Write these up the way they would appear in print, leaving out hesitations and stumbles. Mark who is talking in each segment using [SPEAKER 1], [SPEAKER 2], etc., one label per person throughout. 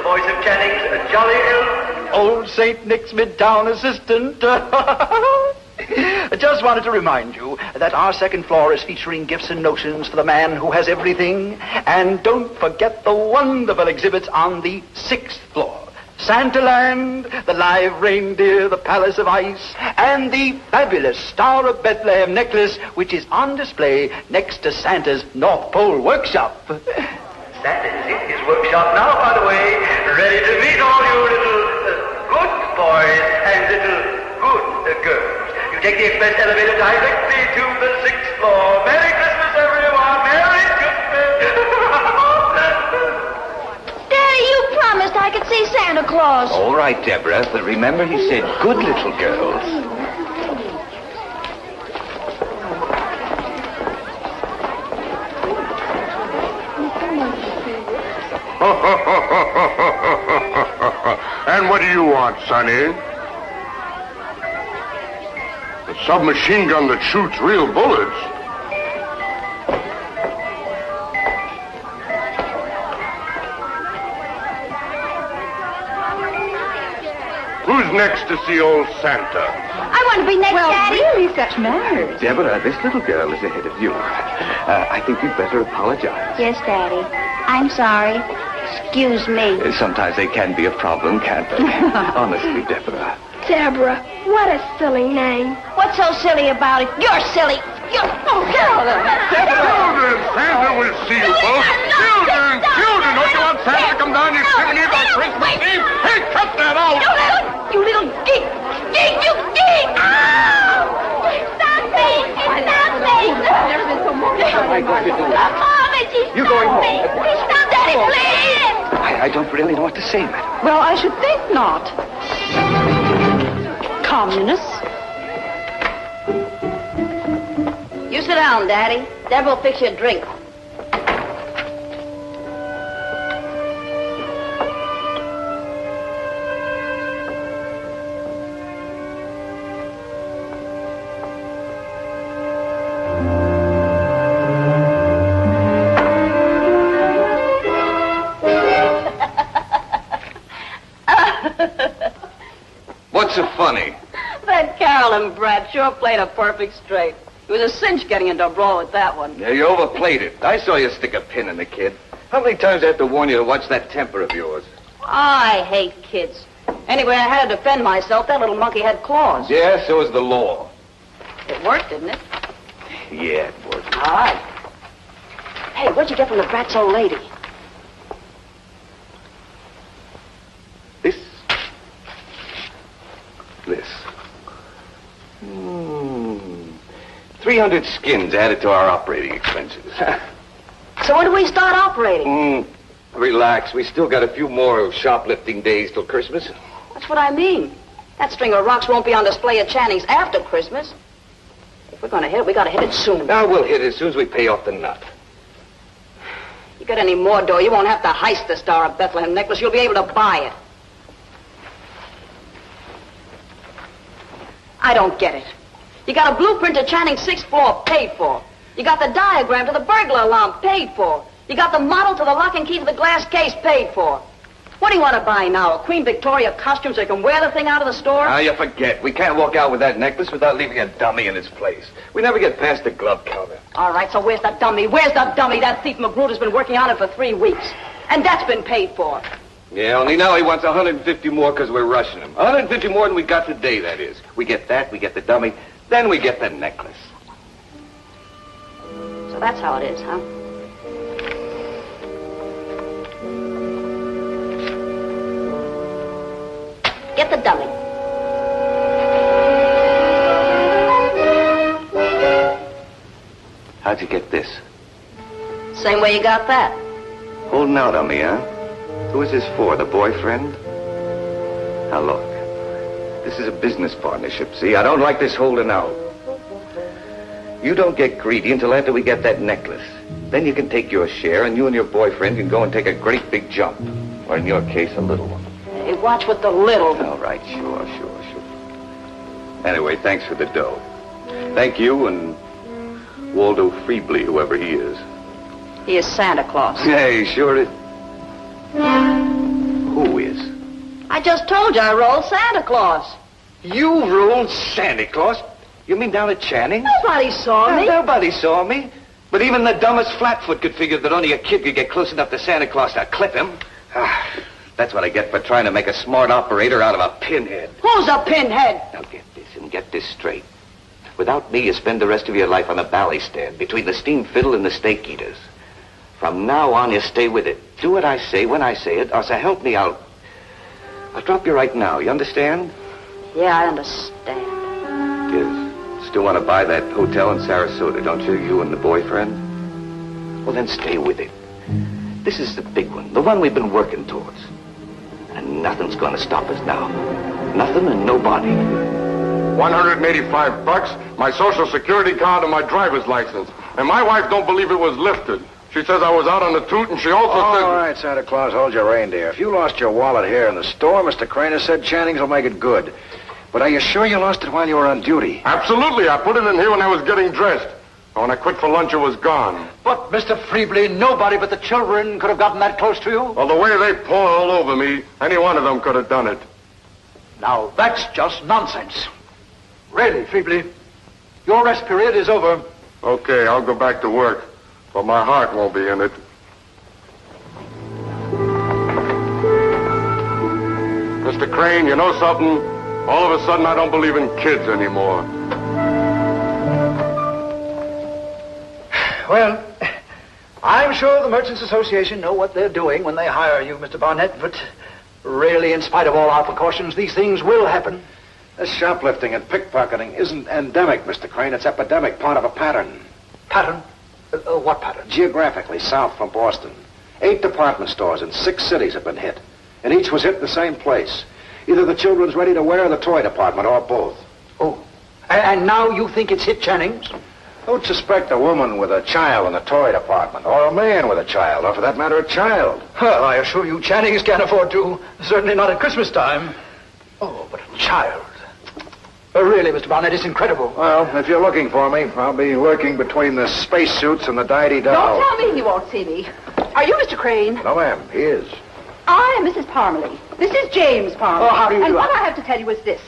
[SPEAKER 1] voice of Channing's jolly elf.
[SPEAKER 2] Old St. Nick's Midtown assistant. I just wanted to remind you that our second floor is featuring gifts and notions for the man who has everything. And don't forget the wonderful exhibits on the 6th floor. Santaland, the live reindeer, the Palace of Ice, and the fabulous Star of Bethlehem necklace, which is on display next to Santa's North Pole workshop.
[SPEAKER 1] Santa's in his workshop now, by the way, ready to meet all you little good boys and little good girls. You take the express elevator directly to the 6th floor. Merry Christmas, everyone! Merry Christmas!
[SPEAKER 3] Daddy, you promised I could see Santa Claus.
[SPEAKER 4] All right, Deborah, but remember he said good little girls.
[SPEAKER 5] And what do you want, Sonny? A submachine gun that shoots real bullets. Who's next to see old Santa?
[SPEAKER 3] I want to be next, Daddy.
[SPEAKER 6] Well, really, such manners.
[SPEAKER 4] Deborah, this little girl is ahead of you. I think you'd better apologize.
[SPEAKER 3] Yes, Daddy. I'm sorry. Excuse me.
[SPEAKER 4] Sometimes they can be a problem, can't they? Honestly, Deborah.
[SPEAKER 7] Deborah, what a silly name.
[SPEAKER 3] What's so silly about it? You're silly. You're... Oh,
[SPEAKER 5] Children, Santa will see you both. Children, don't you want Santa to come down your chimney on Christmas Eve? Hey, cut that out!
[SPEAKER 3] You little geek! Geek, you geek! Ow! Stop me! Stop me!
[SPEAKER 6] Never been so more.
[SPEAKER 4] You're going home.
[SPEAKER 3] Stop, Daddy, please!
[SPEAKER 4] I don't really know what to say, madam.
[SPEAKER 6] Well, I should think not. Communists.
[SPEAKER 3] You sit down, Daddy. Deborah will fix you a drink.
[SPEAKER 4] What's so funny?
[SPEAKER 8] That Carol and Brad sure played a perfect straight. It was a cinch getting into a brawl with that one.
[SPEAKER 4] Yeah, you overplayed it. I saw you stick a pin in the kid. How many times do I have to warn you to watch that temper of yours?
[SPEAKER 8] I hate kids. Anyway, I had to defend myself. That little monkey had claws.
[SPEAKER 4] Yeah, so is the law.
[SPEAKER 8] It worked, didn't it?
[SPEAKER 4] Yeah, it worked.
[SPEAKER 8] All right. Hey, what'd you get from the Bratz old lady?
[SPEAKER 4] This. 300 skins added to our operating expenses.
[SPEAKER 8] So when do we start operating?
[SPEAKER 4] Relax. We still got a few more shoplifting days till Christmas.
[SPEAKER 8] That's what I mean. That string of rocks won't be on display at Channing's after Christmas. If we're going to hit it, we got to hit it soon.
[SPEAKER 4] Now we'll hit it as soon as we pay off the nut.
[SPEAKER 8] You got any more dough, you won't have to heist the Star of Bethlehem necklace. You'll be able to buy it. I don't get it. You got a blueprint to Channing's 6th floor paid for. You got the diagram to the burglar alarm paid for. You got the model to the lock and key to the glass case paid for. What do you want to buy now? A Queen Victoria costume so you can wear the thing out of the store?
[SPEAKER 4] Now you forget. We can't walk out with that necklace without leaving a dummy in its place. We never get past the glove counter.
[SPEAKER 8] All right, so where's the dummy? Where's the dummy? That thief Magruder's been working on it for 3 weeks. And that's been paid for.
[SPEAKER 4] Yeah, only now he wants 150 more because we're rushing him. 150 more than we got today, that is. We get that, we get the dummy, then we get the necklace.
[SPEAKER 8] So that's how it is, huh? Get the dummy.
[SPEAKER 4] How'd you get this?
[SPEAKER 8] Same way you got that.
[SPEAKER 4] Holding out on me, huh? Who is this for, the boyfriend? Now look, this is a business partnership, see? I don't like this holding out. You don't get greedy until after we get that necklace. Then you can take your share, and you and your boyfriend can go and take a great big jump. Or in your case, a little one.
[SPEAKER 8] Hey, watch with the little.
[SPEAKER 4] All right, sure. Anyway, thanks for the dough. Thank you and Waldo Feebly, whoever he is.
[SPEAKER 8] He is Santa Claus.
[SPEAKER 4] Hey, sure is. Who?
[SPEAKER 8] I just told you I rolled Santa Claus.
[SPEAKER 4] You ruled Santa Claus? You mean down at Channing?
[SPEAKER 8] Nobody saw me.
[SPEAKER 4] Nobody saw me. But even the dumbest flatfoot could figure that only a kid could get close enough to Santa Claus to clip him. That's what I get for trying to make a smart operator out of a pinhead.
[SPEAKER 8] Who's a pinhead?
[SPEAKER 4] Now get this and get this straight. Without me, you spend the rest of your life on a bally stand between the steam fiddle and the steak eaters. From now on, you stay with it. Do what I say when I say it, or so help me out. I'll drop you right now. You understand?
[SPEAKER 8] Yeah, I understand.
[SPEAKER 4] You still want to buy that hotel in Sarasota, don't you? You and the boyfriend? Well, then stay with it. This is the big one, the one we've been working towards. And nothing's going to stop us now. Nothing and nobody.
[SPEAKER 5] $185, my social security card and my driver's license. And my wife don't believe it was lifted. She says I was out on the toot, and she also said...
[SPEAKER 9] All right, Santa Claus, hold your reindeer. If you lost your wallet here in the store, Mr. Craner said Channing's will make it good. But are you sure you lost it while you were on duty?
[SPEAKER 5] Absolutely. I put it in here when I was getting dressed. And when I quit for lunch, it was gone.
[SPEAKER 2] But, Mr. Freebley, nobody but the children could have gotten that close to you.
[SPEAKER 5] Well, the way they pour all over me, any one of them could have done it.
[SPEAKER 2] Now, that's just nonsense. Really, Freebley, your rest period is over.
[SPEAKER 5] Okay, I'll go back to work. But my heart won't be in it. Mr. Crane, you know something? All of a sudden, I don't believe in kids anymore.
[SPEAKER 2] Well, I'm sure the Merchants Association know what they're doing when they hire you, Mr. Barnett, but really, in spite of all our precautions, these things will happen.
[SPEAKER 9] This shoplifting and pickpocketing isn't endemic, Mr. Crane. It's epidemic, part of a pattern.
[SPEAKER 2] Pattern? What pattern?
[SPEAKER 9] Geographically, south from Boston. 8 department stores in 6 cities have been hit. And each was hit in the same place. Either the children's ready-to-wear or the toy department, or both.
[SPEAKER 2] Oh, and now you think it's hit Channing's?
[SPEAKER 9] Who'd suspect a woman with a child in the toy department, or a man with a child, or for that matter, a child?
[SPEAKER 2] Well, I assure you Channing's can't afford to. Certainly not at Christmas time. Oh, but a child. Really, Mr. Barnett, it's incredible.
[SPEAKER 9] Well, if you're looking for me, I'll be lurking between the spacesuits and the deity doll.
[SPEAKER 6] Don't tell me he won't see me. Are you Mr. Crane?
[SPEAKER 9] No, ma'am, he is.
[SPEAKER 6] I am Mrs. Parmalee. This is James Parmalee.
[SPEAKER 2] Oh, how do you do?
[SPEAKER 6] And what I have to tell you is this.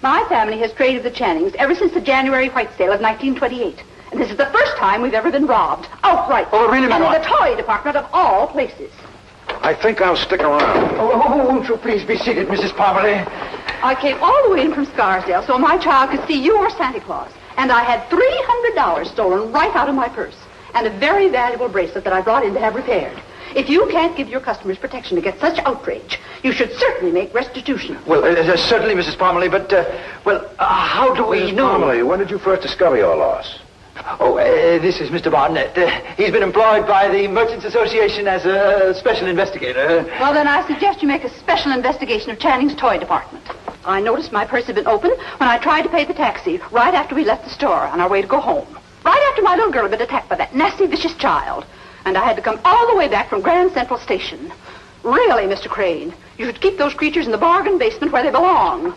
[SPEAKER 6] My family has traded the Channings ever since the January white sale of 1928. And this is the first time we've ever been robbed. Outright.
[SPEAKER 2] Oh, really, ma'am?
[SPEAKER 6] And in the toy department of all places.
[SPEAKER 9] I think I'll stick around.
[SPEAKER 2] Oh, won't you please be seated, Mrs. Parmalee?
[SPEAKER 6] I came all the way in from Scarsdale so my child could see you or Santa Claus. And I had $300 stolen right out of my purse. And a very valuable bracelet that I brought in to have repaired. If you can't give your customers protection against such outrage, you should certainly make restitution.
[SPEAKER 2] Well, certainly, Mrs. Parmalee, but, how do we know?
[SPEAKER 9] Parmalee, when did you first discover your loss?
[SPEAKER 2] Oh, this is Mr. Barnett. He's been employed by the Merchants Association as a special investigator.
[SPEAKER 6] Well, then I suggest you make a special investigation of Channing's toy department. I noticed my purse had been open when I tried to pay the taxi right after we left the store on our way to go home. Right after my little girl had been attacked by that nasty, vicious child. And I had to come all the way back from Grand Central Station. Really, Mr. Crane, you should keep those creatures in the bargain basement where they belong.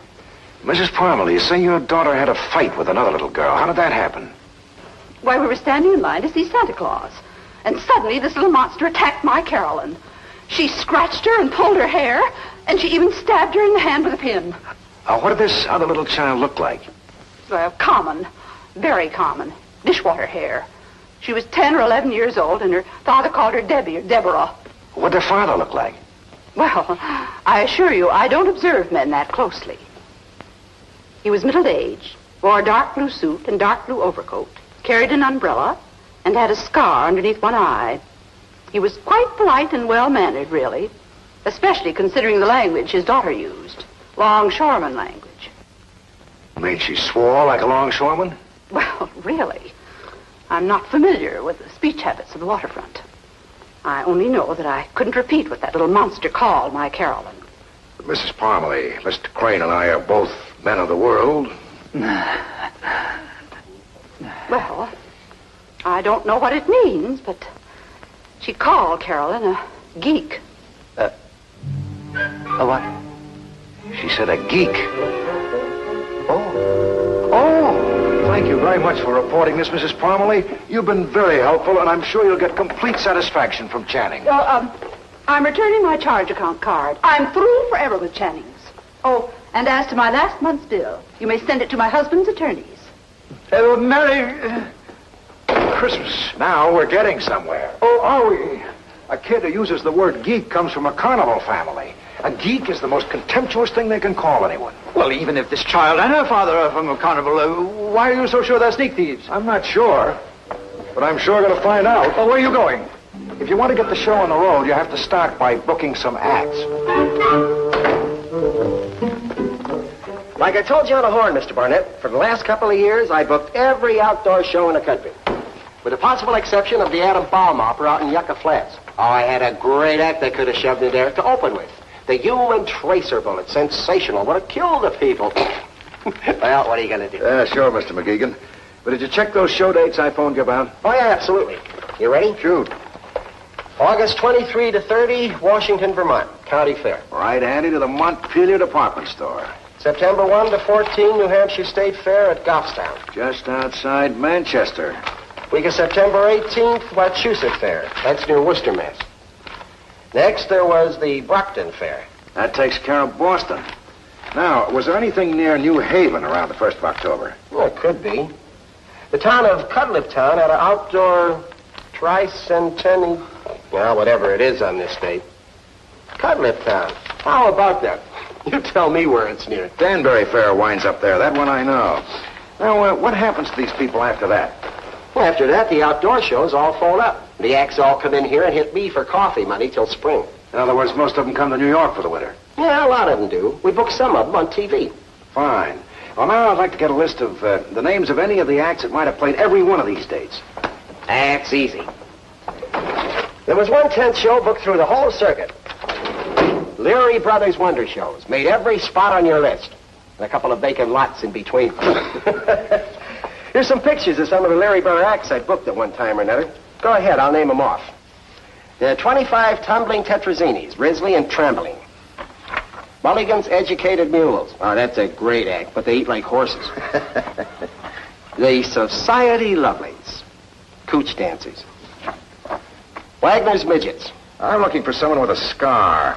[SPEAKER 9] Mrs. Parmalee, you say your daughter had a fight with another little girl. How did that happen?
[SPEAKER 6] Why, we were standing in line to see Santa Claus. And suddenly this little monster attacked my Carolyn. She scratched her and pulled her hair, and she even stabbed her in the hand with a pin.
[SPEAKER 9] What did this other little child look like?
[SPEAKER 6] Well, common. Very common. Dishwater hair. She was 10 or 11 years old, and her father called her Debbie or Deborah.
[SPEAKER 9] What did their father look like?
[SPEAKER 6] Well, I assure you, I don't observe men that closely. He was middle-aged, wore a dark blue suit and dark blue overcoat, carried an umbrella, and had a scar underneath one eye. He was quite polite and well-mannered, really, especially considering the language his daughter used, longshoreman language.
[SPEAKER 9] You mean she swore like a longshoreman?
[SPEAKER 6] Well, really, I'm not familiar with the speech habits of the waterfront. I only know that I couldn't repeat what that little monster called my Carolyn.
[SPEAKER 9] Mrs. Parmalee, Mr. Crane and I are both men of the world.
[SPEAKER 6] Well, I don't know what it means, but she called Carolyn a geek.
[SPEAKER 2] A what?
[SPEAKER 9] She said a geek. Oh, thank you very much for reporting this, Mrs. Parmalee. You've been very helpful, and I'm sure you'll get complete satisfaction from Channing.
[SPEAKER 6] I I'm returning my charge account card. I'm through forever with Channing's. Oh, and as to my last month's bill, you may send it to my husband's attorneys.
[SPEAKER 2] Merry
[SPEAKER 9] Christmas. Now we're getting somewhere. Oh, are we? A kid who uses the word geek comes from a carnival family. A geek is the most contemptuous thing they can call anyone.
[SPEAKER 2] Well, even if this child and her father are from a carnival, why are you so sure they're sneak thieves?
[SPEAKER 9] I'm not sure, but I'm sure going to find out.
[SPEAKER 2] Oh, where are you going?
[SPEAKER 9] If you want to get the show on the road, you have to start by booking some acts.
[SPEAKER 10] Like I told you on the horn, Mr. Barnett, for the last couple of years, I booked every outdoor show in the country. With the possible exception of the Adam Baum Opera out in Yucca Flats. Oh, I had a great act they could have shoved in there to open with. The human tracer bullet. Sensational. Would have killed the people. Well, what are you going to do?
[SPEAKER 9] Sure, Mr. McGeegan. But did you check those show dates I phoned you about?
[SPEAKER 10] Oh, yeah, absolutely. You ready?
[SPEAKER 9] Shoot.
[SPEAKER 10] August 23 to 30, Washington, Vermont. County Fair.
[SPEAKER 9] Right handy to the Montpelier department store.
[SPEAKER 10] September 1 to 14, New Hampshire State Fair at Goffstown.
[SPEAKER 9] Just outside Manchester.
[SPEAKER 10] Week of September 18th, Wachusett Fair. That's near Worcester, Mass. Next, there was the Brockton Fair.
[SPEAKER 9] That takes care of Boston. Now, was there anything near New Haven around the 1st of October?
[SPEAKER 10] Well, it could be. The town of Cudliptown had an outdoor tricentennial... Well, whatever it is on this date. Cudliptown. How about that? You tell me where it's near.
[SPEAKER 9] Danbury Fair winds up there. That one I know. Now, what happens to these people after that?
[SPEAKER 10] Well, after that, the outdoor shows all fold up. The acts all come in here and hit me for coffee money till spring.
[SPEAKER 9] In other words, most of them come to New York for the winter.
[SPEAKER 10] Yeah, a lot of them do. We book some of them on TV.
[SPEAKER 9] Fine. Well, now I'd like to get a list of the names of any of the acts that might have played every one of these dates.
[SPEAKER 10] That's easy. There was one tent show booked through the whole circuit. Leary Brothers Wonder Shows. Made every spot on your list. And a couple of vacant lots in between. Here's some pictures of some of the Leary Brother acts I booked at one time or another. Go ahead, I'll name them off. There are 25 tumbling tetrazinis, Risley and Trampoline. Mulligan's Educated Mules. Oh, that's a great act, but they eat like horses. The Society Lovelies. Cooch Dancers. Wagner's Midgets.
[SPEAKER 9] I'm looking for someone with a scar.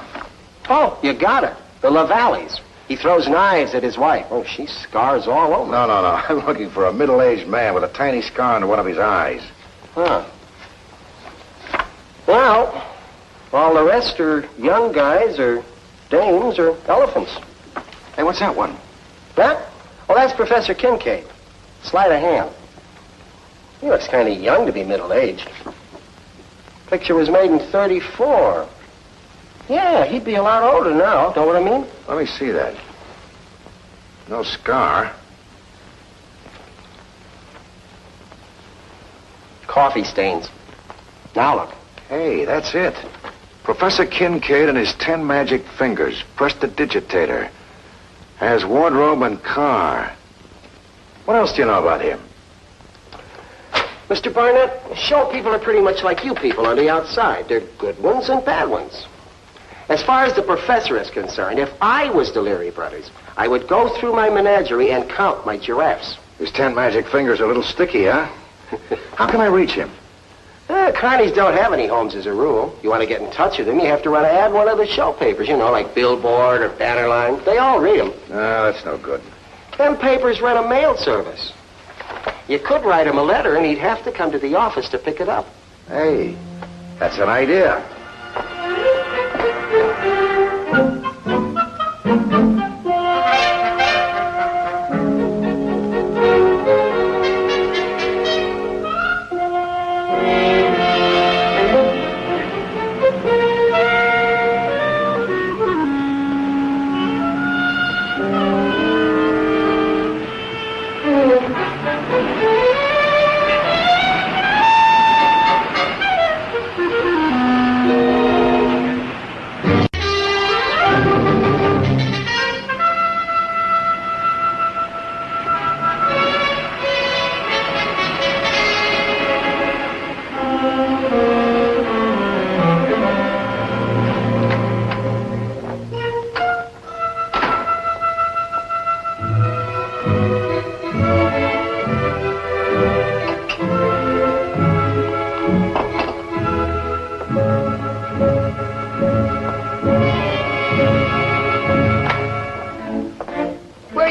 [SPEAKER 10] Oh, you got her. The LaValleys. He throws knives at his wife. Oh, she scars all over.
[SPEAKER 9] No. I'm looking for a middle-aged man with a tiny scar under one of his eyes.
[SPEAKER 10] Huh. Well, all the rest are young guys or dames or elephants.
[SPEAKER 9] Hey, what's that one?
[SPEAKER 10] That? Well, that's Professor Kincaid. Sleight of hand. He looks kind of young to be middle-aged. Picture was made in 34. Yeah, he'd be a lot older now. Know what I mean?
[SPEAKER 9] Let me see that. No scar.
[SPEAKER 10] Coffee stains. Now look.
[SPEAKER 9] Hey, that's it. Professor Kincaid and his 10 magic fingers. Prestidigitator. Has wardrobe and car. What else do you know about him?
[SPEAKER 10] Mr. Barnett, show people are pretty much like you people on the outside. They're good ones and bad ones. As far as the professor is concerned, if I was the Leary Brothers, I would go through my menagerie and count my giraffes.
[SPEAKER 9] His 10 magic fingers are a little sticky, huh? How can I reach him?
[SPEAKER 10] Carnies don't have any homes as a rule. You want to get in touch with them, you have to run an ad in one of the show papers, like Billboard or Bannerline. They all read them.
[SPEAKER 9] No, that's no good.
[SPEAKER 10] Them papers run a mail service. You could write him a letter, and he'd have to come to the office to pick it up.
[SPEAKER 9] Hey, that's an idea.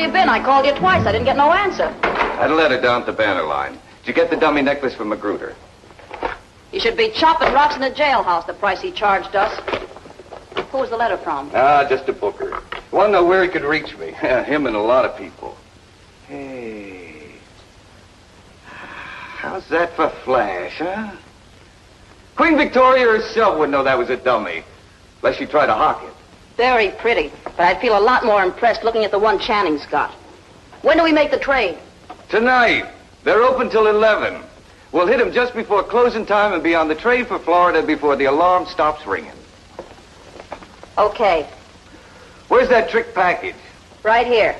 [SPEAKER 8] you been? I called you twice. I didn't get no answer.
[SPEAKER 4] I had a letter down at the banner line. Did you get the dummy necklace from Magruder?
[SPEAKER 8] You should be chopping rocks in the jailhouse, the price he charged us. Who was the letter from?
[SPEAKER 4] Ah, just a booker. Want to know where he could reach me? Him and a lot of people. Hey. How's that for flash, huh? Queen Victoria herself would know that was a dummy. Unless she tried to hawk it.
[SPEAKER 8] Very pretty, but I'd feel a lot more impressed looking at the one Channing's got. When do we make the trade?
[SPEAKER 4] Tonight. They're open till 11. We'll hit them just before closing time and be on the train for Florida before the alarm stops ringing.
[SPEAKER 8] Okay.
[SPEAKER 4] Where's that trick package?
[SPEAKER 8] Right here.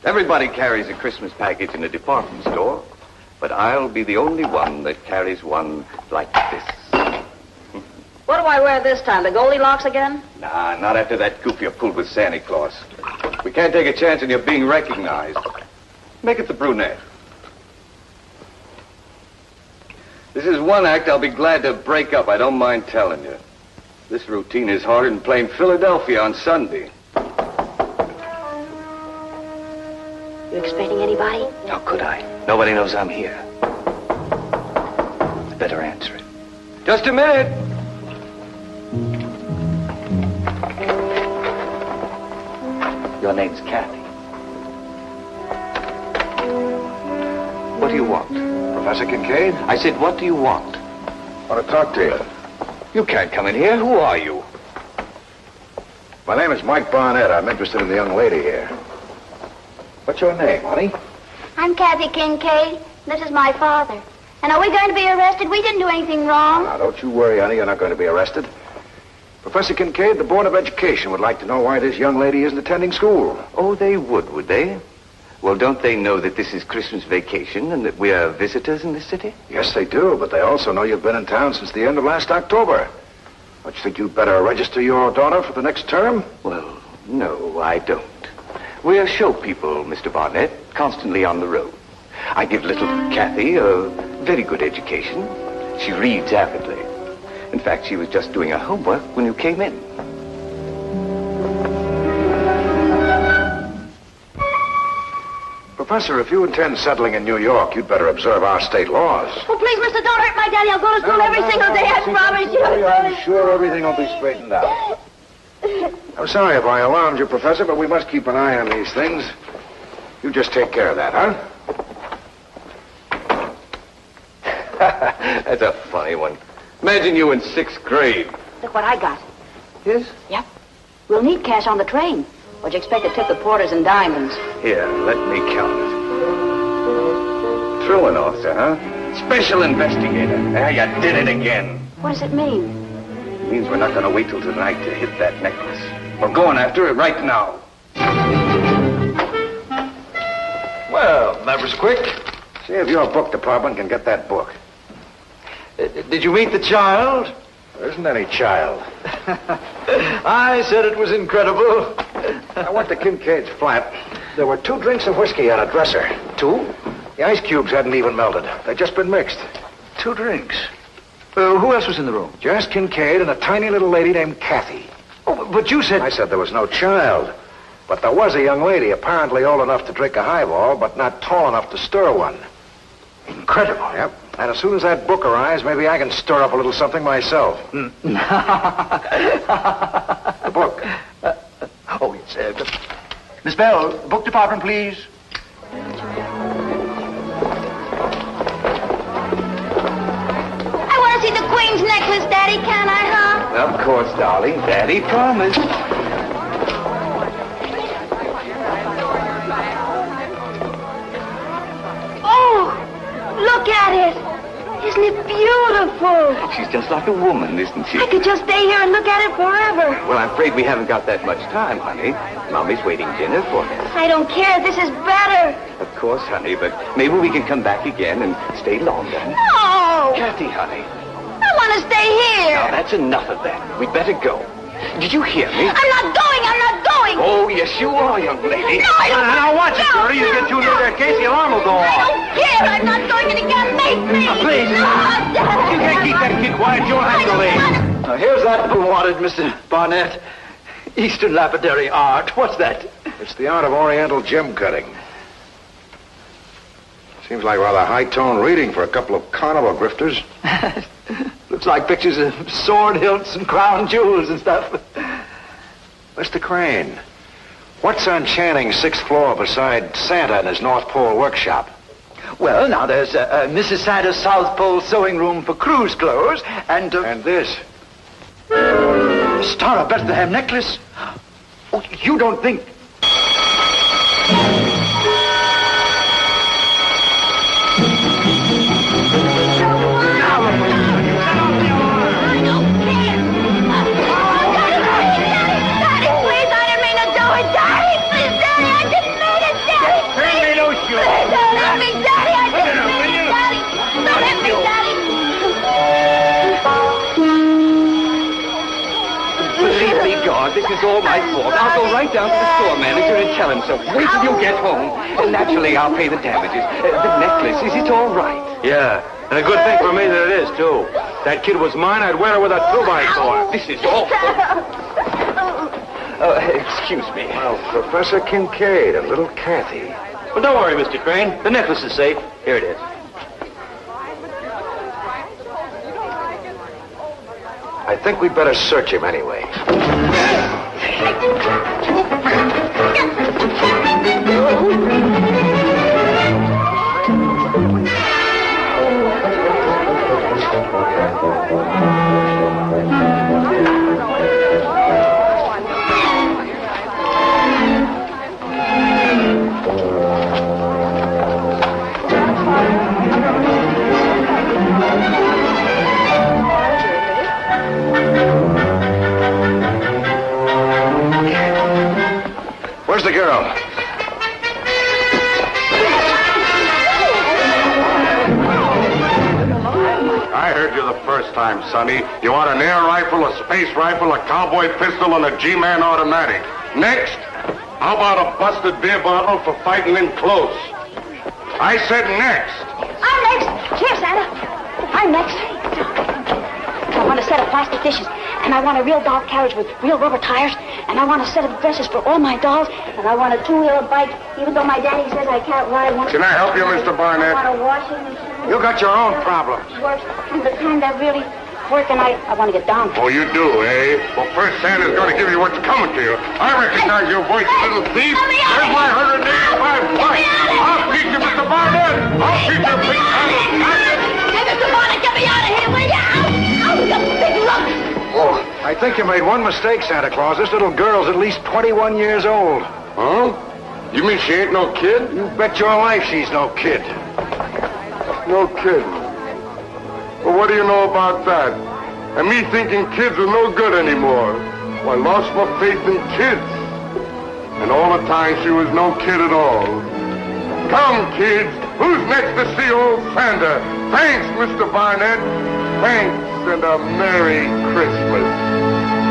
[SPEAKER 4] Everybody carries a Christmas package in a department store, but I'll be the only one that carries one like this.
[SPEAKER 8] What do I wear this time? The Goldilocks again?
[SPEAKER 4] Nah, not after that goof you pulled with Santa Claus. We can't take a chance on you being recognized. Make it the brunette. This is one act I'll be glad to break up, I don't mind telling you. This routine is harder than playing Philadelphia on Sunday.
[SPEAKER 8] You expecting anybody?
[SPEAKER 2] How could I? Nobody knows I'm here. I better answer it.
[SPEAKER 4] Just a minute.
[SPEAKER 2] Your name's Kathy. What do you want?
[SPEAKER 9] Professor Kincaid?
[SPEAKER 2] I said, what do you want?
[SPEAKER 9] I want to talk to you.
[SPEAKER 4] You can't come in here. Who are you?
[SPEAKER 9] My name is Mike Barnett. I'm interested in the young lady here. What's your name, honey?
[SPEAKER 3] I'm Kathy Kincaid. This is my father. And are we going to be arrested? We didn't do anything wrong.
[SPEAKER 9] Now, don't you worry, honey. You're not going to be arrested. Professor Kincaid, the Board of Education would like to know why this young lady isn't attending school.
[SPEAKER 4] Oh, they would they? Well, don't they know that this is Christmas vacation and that we are visitors in this city?
[SPEAKER 9] Yes, they do, but they also know you've been in town since the end of last October. Don't you think you'd better register your daughter for the next term?
[SPEAKER 4] Well, no, I don't. We're show people, Mr. Barnett, constantly on the road. I give little Kathy a very good education. She reads avidly. In fact, she was just doing her homework when you came in.
[SPEAKER 9] Professor, if you intend settling in New York, you'd better observe our state laws.
[SPEAKER 3] Oh, please, mister, don't hurt my daddy. I'll go to school every single day. I promise you.
[SPEAKER 9] I'm sure everything will be straightened out. I'm sorry if I alarmed you, Professor, but we must keep an eye on these things. You just take care of that, huh?
[SPEAKER 4] That's a funny one. Imagine you in 6th grade.
[SPEAKER 8] Look what I got.
[SPEAKER 4] Yes?
[SPEAKER 8] Yep. We'll need cash on the train. What'd you expect to tip the porters in diamonds?
[SPEAKER 4] Here, let me count it. Truant officer, huh? Special investigator. There, you did it again.
[SPEAKER 8] What does it mean?
[SPEAKER 4] It means we're not going to wait till tonight to hit that necklace. We're going after it right now.
[SPEAKER 9] Well, that was quick. See if your book department can get that book.
[SPEAKER 2] Did you meet the child?
[SPEAKER 9] There isn't any child.
[SPEAKER 2] I said it was incredible.
[SPEAKER 9] I went to Kincaid's flat. There were 2 drinks of whiskey on a dresser. 2? The ice cubes hadn't even melted. They'd just been mixed.
[SPEAKER 2] 2 drinks. Who else was in the room?
[SPEAKER 9] Just Kincaid and a tiny little lady named Kathy.
[SPEAKER 2] Oh, but you said...
[SPEAKER 9] I said there was no child. But there was a young lady apparently old enough to drink a highball, but not tall enough to stir one.
[SPEAKER 2] Incredible.
[SPEAKER 9] Yep. And as soon as that book arrives, maybe I can stir up a little something myself. The book.
[SPEAKER 2] Oh, yes. Miss Bell, book department, please.
[SPEAKER 3] I want to see the Queen's necklace, Daddy. Can I, huh?
[SPEAKER 4] Of course, darling. Daddy promised.
[SPEAKER 3] Oh, look at it. Isn't it beautiful?
[SPEAKER 4] She's just like a woman, isn't she?
[SPEAKER 3] I could just stay here and look at it forever.
[SPEAKER 4] Well, I'm afraid we haven't got that much time, honey. Mommy's waiting dinner for us.
[SPEAKER 3] I don't care. This is better.
[SPEAKER 4] Of course, honey, but maybe we can come back again and stay longer.
[SPEAKER 3] No.
[SPEAKER 4] Kathy, honey.
[SPEAKER 3] I want to stay here.
[SPEAKER 4] Now, that's enough of that. We'd better go. Did you hear me?
[SPEAKER 3] I'm not going. I'm not going.
[SPEAKER 4] Oh, yes, you are, young lady.
[SPEAKER 3] No, I don't.
[SPEAKER 2] Now, watch it, Shirley. You get too near that case, the alarm will go off.
[SPEAKER 3] I don't care. I'm not going, and you can't make me.
[SPEAKER 2] Please.
[SPEAKER 3] No. Daddy.
[SPEAKER 2] You can't keep that kid quiet. You'll have to leave. Now, here's that wanted, Mr. Barnett. Eastern lapidary art. What's that?
[SPEAKER 9] It's the art of Oriental gem cutting. Seems like rather high-tone reading for a couple of carnival grifters.
[SPEAKER 2] Looks like pictures of sword hilts and crown jewels and stuff.
[SPEAKER 9] Mr. Crane, what's on Channing's 6th floor beside Santa in his North Pole workshop?
[SPEAKER 2] Well, now, there's Mrs. Santa's South Pole sewing room for cruise clothes, and...
[SPEAKER 9] And this?
[SPEAKER 2] Star of Bethlehem necklace? Oh, you don't think... This is all my fault. I'll go right down to the store manager and tell him so. Wait till you get home. Naturally, I'll pay the damages. The necklace, is it all right?
[SPEAKER 5] Yeah, and a good thing for me that it is, too. That kid was mine, I'd wear her with a 2x4.
[SPEAKER 2] This is awful. Excuse me.
[SPEAKER 9] Well, Professor Kincaid and little Kathy.
[SPEAKER 5] Well, don't worry, Mr. Crane. The necklace is safe. Here it is.
[SPEAKER 9] I think we'd better search him anyway. Where's the girl?
[SPEAKER 5] I heard you the first time, Sonny. You want an air rifle, a space rifle, a cowboy pistol, and a G-Man automatic. Next, how about a busted beer bottle for fighting in close? I said next.
[SPEAKER 3] I'm next. Here, Santa. I'm next. I want a set of plastic dishes, and I want a real doll carriage with real rubber tires, and I want a set of dresses for all my dolls, and I want a two-wheeler bike, even though my daddy says I can't ride one.
[SPEAKER 5] Can I help you, Mr. Barnett?
[SPEAKER 3] I want a washing machine.
[SPEAKER 9] You got your own problems.
[SPEAKER 3] Works, and the kind that really work, and I want to get down.
[SPEAKER 5] Oh, you do, eh? Well, first Santa's going to give you what's coming to you. I recognize your voice, little thief. There's my 185 bucks. I'll teach you, Mr. Barnett. I'll teach you, big time.
[SPEAKER 3] Hey, Mr. Barnett, get me out of here, will you? Ow, you big lump.
[SPEAKER 9] Oh, I think you made one mistake, Santa Claus. This little girl's at least 21 years old.
[SPEAKER 5] Huh? You mean she ain't no kid?
[SPEAKER 9] You bet your life she's no kid.
[SPEAKER 5] No kidding. Well, what do you know about that? And me thinking kids are no good anymore. Well, I lost my faith in kids. And all the time she was no kid at all. Come, kids. Who's next to see old Santa? Thanks, Mr. Barnett. Thanks, and a Merry Christmas.